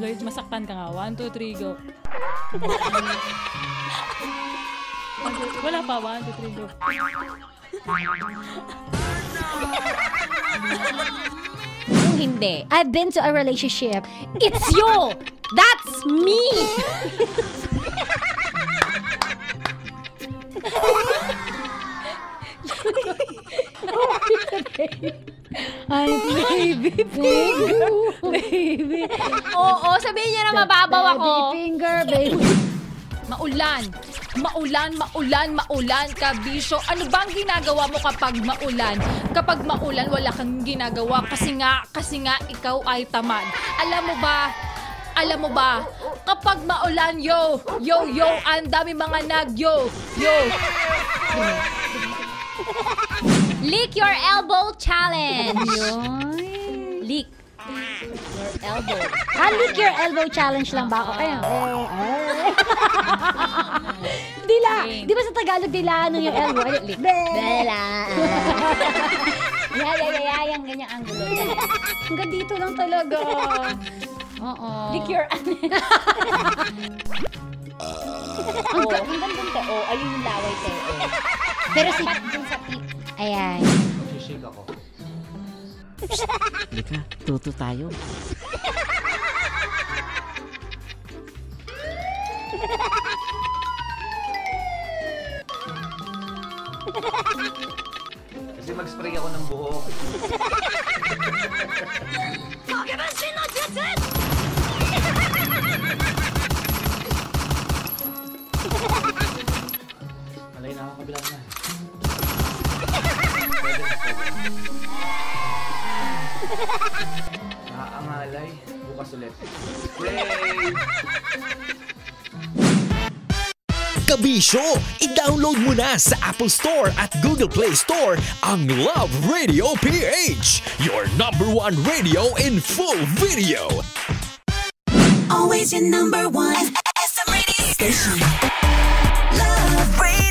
Lloyd, masaktan ka nga. 1, 2, 3, go. Wala pa. 1, 2, 3, go. Kung hindi, I've been to a relationship. It's you! That's me! Ay, baby. Oo, sabihin niya na mababaw ako. Baby finger, baby. Maulan, kabisyo. Ano bang ginagawa mo kapag maulan? Kapag maulan, wala kang ginagawa kasi nga ikaw ay tamad. Alam mo ba, kapag maulan, yo, ang dami mga yo. Lick your elbow challenge. Lick Your elbow. lick your elbow challenge lang ba ako? Kaya, dila. Di ba sa Tagalog, dilaan yung elbow? Lick. Dila. Yang ganyang angulo. Hanggang dito lang talaga. Oo. Lick your... Hanggang dito. Oh, ayun yung laway tayo. Pero sapat dun sa tip. Ayan. Shake ako. Halika, tuto tayo. Kasi mag-spray ako ng buhok. Malay na ako kabilang na. Nakaangalay. Bukas ulit. Spray! Kabisyo, i-download mo na sa Apple Store at Google Play Store ang Love Radio PH, your #1 radio in full video. Always your #1 SM radio station. Love Radio.